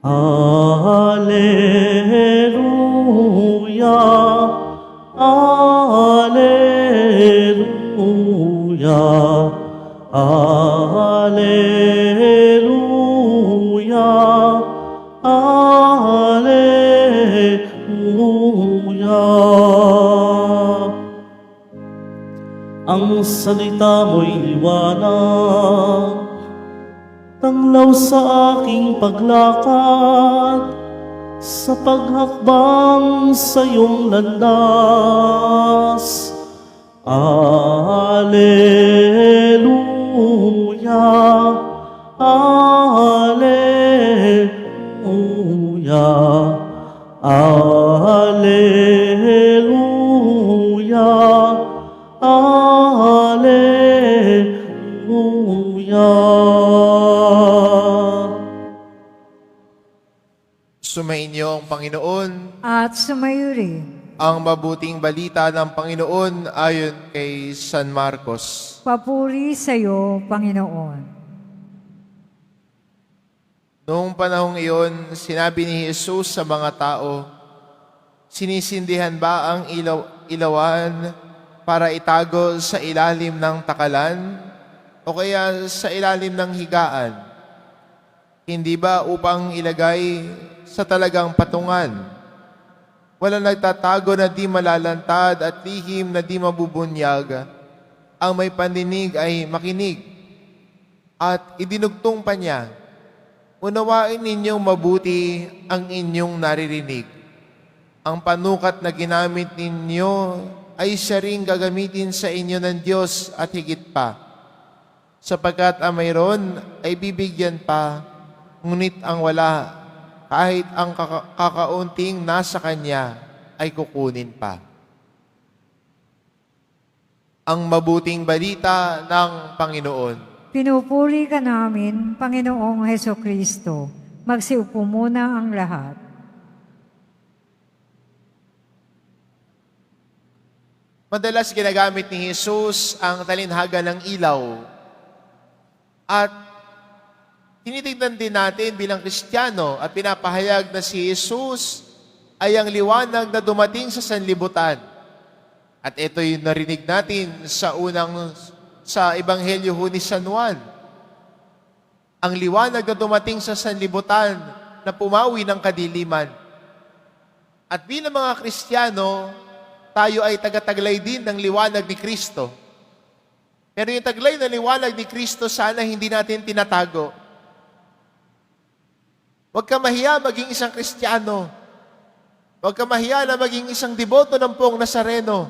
Alleluia, Alleluia, Alleluia, Alleluia. Ang salita mo'y liwanag, tanglaw sa aking paglakad, sa paghakbang sa iyong landas. Alleluia, Alleluia, Alleluia, Alleluia. Sumainyo ang Panginoon. At sumayo rin. Ang mabuting balita ng Panginoon ayon kay San Marcos. Papuri sa iyo, Panginoon. Noong panahong iyon, sinabi ni Jesus sa mga tao, "Sinisindihan ba ang ilawan para itago sa ilalim ng takalan o kaya sa ilalim ng higaan? Hindi ba upang ilagay sa talagang patungan? Walang nagtatago na di malalantad at lihim na di mabubunyag. Ang may pandinig ay makinig." At idinugtong pa niya, "Unawain ninyong mabuti ang inyong naririnig. Ang panukat na ginamit ninyo ay siya ring gagamitin sa inyo ng Diyos at higit pa. Sapagkat ang mayroon ay bibigyan pa, ngunit ang wala, kahit ang kakaunting nasa kanya ay kukunin pa." Ang mabuting balita ng Panginoon. Pinupuri ka namin, Panginoong Hesukristo. Magsiupo muna ang lahat. Madalas ginagamit ni Jesus ang talinhaga ng ilaw. At tinitignan din natin bilang Kristiyano at pinapahayag na si Jesus ay ang liwanag na dumating sa sanlibutan. At ito yung narinig natin sa Ebanghelyo ni San Juan. Ang liwanag na dumating sa sanlibutan na pumawi ng kadiliman. At bilang mga Kristiyano, tayo ay tagataglay din ng liwanag ni Kristo. Pero yung taglay na liwanag ni Kristo, sana hindi natin tinatago. Huwag ka mahiya maging isang Kristiyano. Huwag ka mahiya na maging isang deboto ng Poong Nazareno.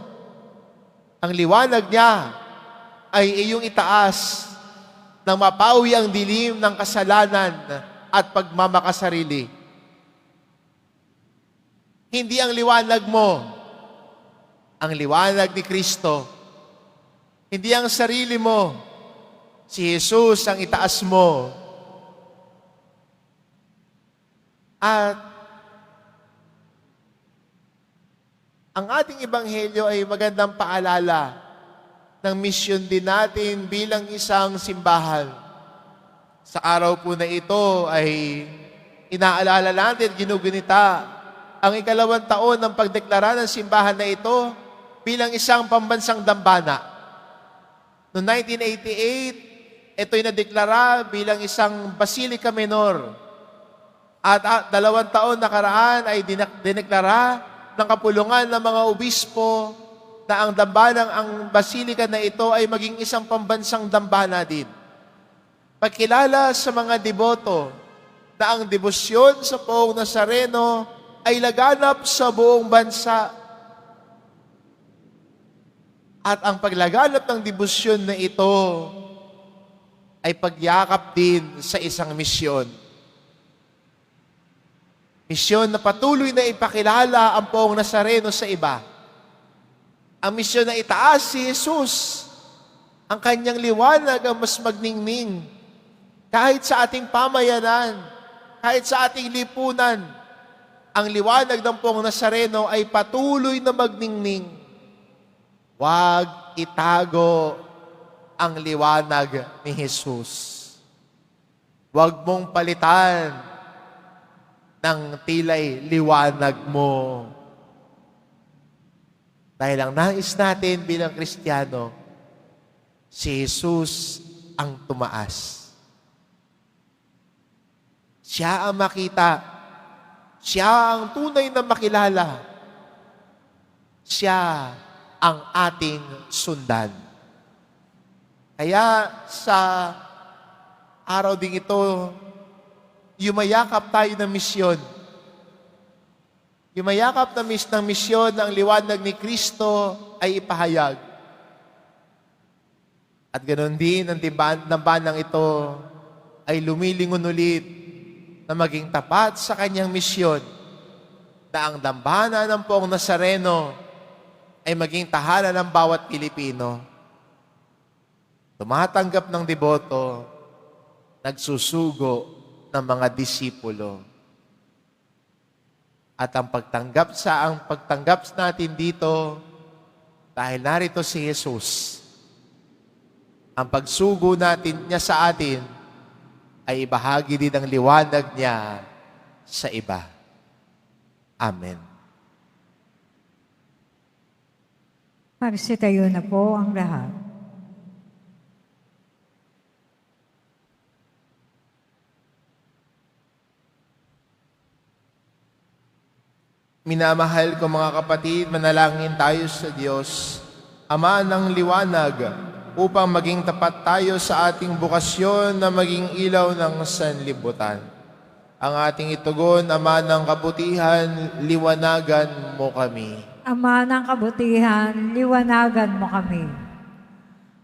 Ang liwanag niya ay iyong itaas nang mapawi ang dilim ng kasalanan at pagmamakasarili. Hindi ang liwanag mo, ang liwanag ni Kristo. Hindi ang sarili mo, si Jesus ang itaas mo. At ang ating ebanghelyo ay magandang paalala ng misyon din natin bilang isang simbahan. Sa araw po na ito ay inaalala natin, ginugunita ang 2nd taon ng pagdeklara ng simbahan na ito bilang isang pambansang dambana. Noong 1988, ito'y nadeklara bilang isang Basilica Menor. At 2 taon nakaraan ay dineklara ng kapulungan ng mga obispo na ang basilika na ito ay maging isang pambansang dambana din. Pagkilala sa mga deboto na ang debosyon sa Poong Nazareno ay laganap sa buong bansa. At ang paglaganap ng debosyon na ito ay pagyakap din sa isang misyon. Misyon na patuloy na ipakilala ang Poong Nazareno sa iba. Ang misyon na itaas si Jesus, ang kanyang liwanag ang mas magningning. Kahit sa ating pamayanan, kahit sa ating lipunan, ang liwanag ng Poong Nazareno ay patuloy na magningning. Huwag itago ang liwanag ni Jesus. Huwag mong palitan ng tila'y liwanag mo. Dahil ang nais natin bilang Kristiyano, si Jesus ang tumaas. Siya ang makita. Siya ang tunay na makilala. Siya ang ating sundan. Kaya sa araw ding ito, yumayakap tayo ng misyon. Yumayakap ng misyon ng liwanag ni Kristo ay ipahayag. At ganoon din ang timbanang ito ay lumilingon ulit na maging tapat sa kanyang misyon na ang dambana ng Poong Nazareno ay maging tahanan ng bawat Pilipino. Tumatanggap ng deboto, nagsusugo ng mga disipulo. At ang pagtanggap natin dito, dahil narito si Jesus, ang pagsugo niya sa atin ay ibahagi din ang liwanag niya sa iba. Amen. Magsitayo na po ang lahat. Minamahal ko mga kapatid, manalangin tayo sa Diyos, Ama ng liwanag, upang maging tapat tayo sa ating bukasyon na maging ilaw ng sanlibutan. Ang ating itugon, Ama ng kabutihan, liwanagan mo kami. Ama ng kabutihan, liwanagan mo kami.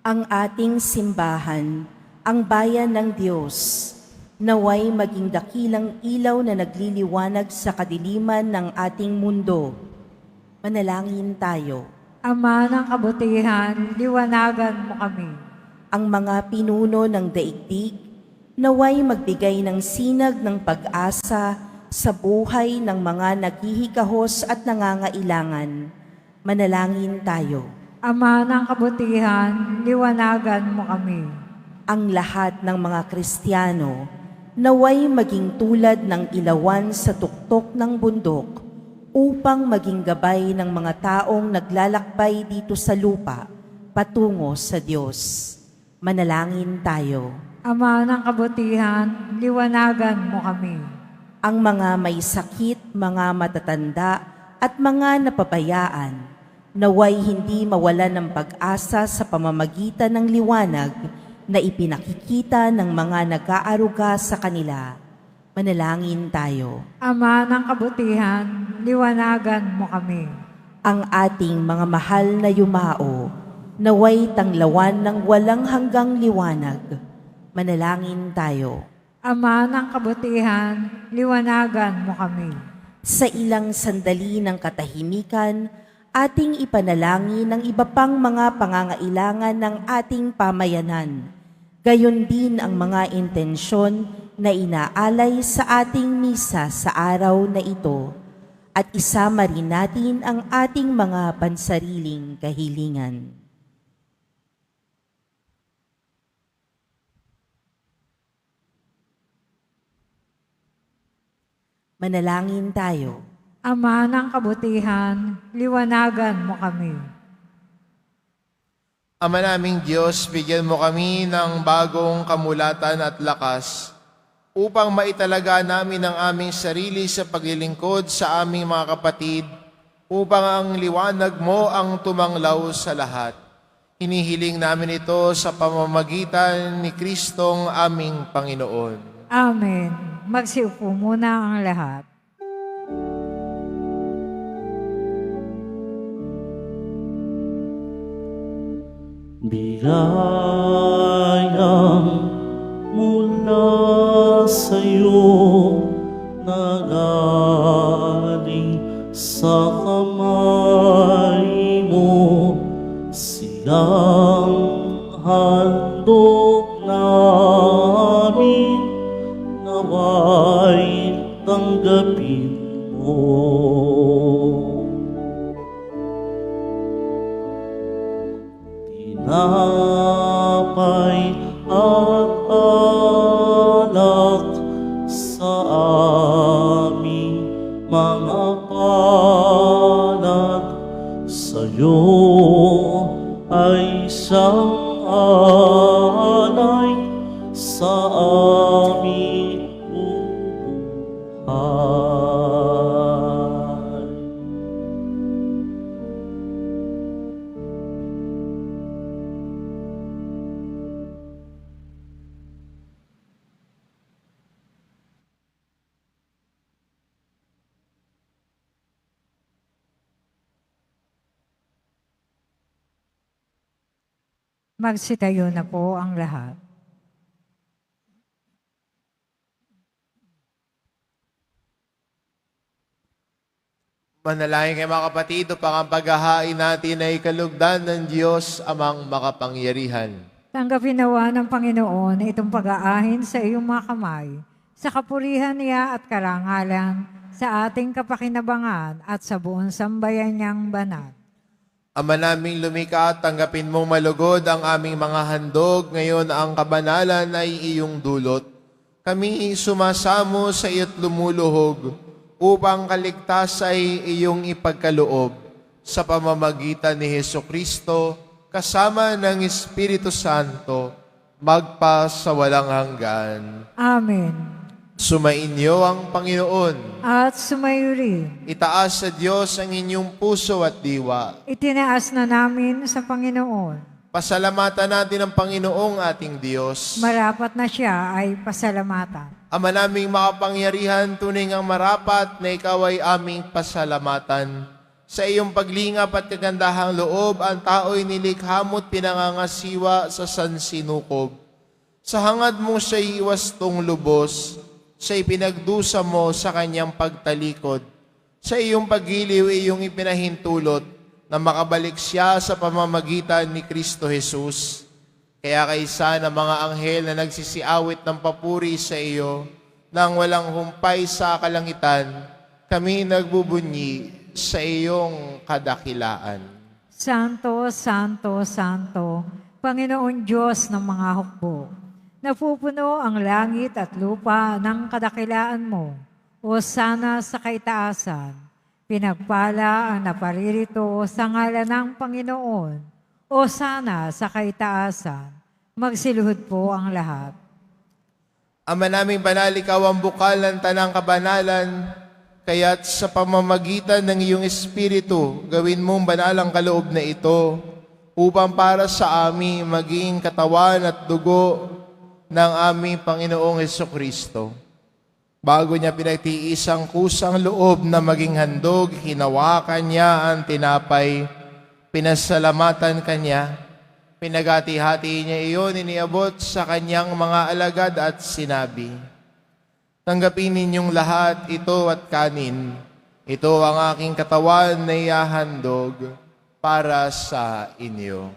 Ang ating simbahan, ang bayan ng Diyos, naway maging dakilang ilaw na nagliliwanag sa kadiliman ng ating mundo. Manalangin tayo. Ama ng kabutihan, liwanagan mo kami. Ang mga pinuno ng daigdig, naway magbigay ng sinag ng pag-asa sa buhay ng mga naghihikahos at nangangailangan. Manalangin tayo. Ama ng kabutihan, liwanagan mo kami. Ang lahat ng mga Kristiyano, naway maging tulad ng ilawan sa tuktok ng bundok upang maging gabay ng mga taong naglalakbay dito sa lupa patungo sa Diyos. Manalangin tayo. Ama ng kabutihan, liwanagan mo kami. Ang mga may sakit, mga matatanda at mga napabayaan, naway hindi mawalan ng pag-asa sa pamamagitan ng liwanag na ipinakikita ng mga nag-aaruga sa kanila. Manalangin tayo. Ama ng kabutihan, liwanagan mo kami. Ang ating mga mahal na yumao, naway tanglawan ng walang hanggang liwanag. Manalangin tayo. Ama ng kabutihan, liwanagan mo kami. Sa ilang sandali ng katahimikan, ating ipanalangin ang iba pang mga pangangailangan ng ating pamayanan. Gayon din ang mga intensyon na inaalay sa ating misa sa araw na ito at isama rin natin ang ating mga pansariling kahilingan. Manalangin tayo. Ama ng kabutihan, liwanagan mo kami. Ama naming Diyos, bigyan mo kami ng bagong kamulatan at lakas upang maitalaga namin ang aming sarili sa paglilingkod sa aming mga kapatid upang ang liwanag mo ang tumanglaw sa lahat. Hinihiling namin ito sa pamamagitan ni Kristong aming Panginoon. Amen. Magsiupo muna ang lahat. Biyayang mula sa'yo na galing sa kamay mo, siyang handog namin, naway tanggapin mo. Tinapay at alak sa amin Magsitayo na po ang lahat. Manalangin kayo mga kapatid, upang ang paghahain natin ay kalugdan ng Diyos amang makapangyarihan. Tanggapin nawa ng Panginoon itong pag-aahin sa iyong mga kamay, sa kapurihan niya at karangalan, sa ating kapakinabangan at sa buong sambayan niyang banal. Ama naming lumikha, tanggapin mong malugod ang aming mga handog. Ngayon ang kabanalan ay iyong dulot. Kami sumasamo sa iyo't lumuluhog upang kaligtas ay iyong ipagkaloob sa pamamagitan ni Hesukristo kasama ng Espiritu Santo magpa sa walang hanggan. Amen. Sumainyo ang Panginoon. At sumayo rin. Itaas sa Diyos ang inyong puso at diwa. Itinaas na namin sa Panginoon. Pasalamatan natin ang Panginoong ating Diyos. Marapat na siya ay pasalamatan. Ama naming makapangyarihan, tunay ngang marapat na ikaw ay aming pasalamatan. Sa iyong paglingap at kagandahang loob, ang tao'y nilikha mo't pinangangasiwa sa sansinukob. Sa hangad mo siya'y iwastong lubos, siya'y pinagdusa mo sa kanyang pagtalikod. Sa iyong paggiliw, iyong ipinahintulot na makabalik siya sa pamamagitan ni Kristo Jesus. Kaya kaysa ng mga anghel na nagsisiawit ng papuri sa iyo, nang walang humpay sa kalangitan, kami nagbubunyi sa iyong kadakilaan. Santo, Santo, Santo, Panginoon Diyos ng mga hukbo, napupuno ang langit at lupa ng kadakilaan mo, o sana sa kaitaasan. Pinagpala ang naparirito sa ngalan ng Panginoon, o sana sa kaitaasan. Magsiluhod po ang lahat. Ama naming banal, ikaw ang bukal ng tanang kabanalan, kaya't sa pamamagitan ng iyong Espiritu, gawin mong banal ang kaloob na ito, upang para sa amin maging katawan at dugo ng aming Panginoong Hesukristo. Bago niya pinagtiis ang kusang loob na maging handog, hinawakan niya ang tinapay, pinasalamatan kanya, pinagati-hati niya iyon, iniabot sa kanyang mga alagad at sinabi, tanggapin ninyong lahat ito at kanin. Ito ang aking katawan na ihahandog para sa inyo.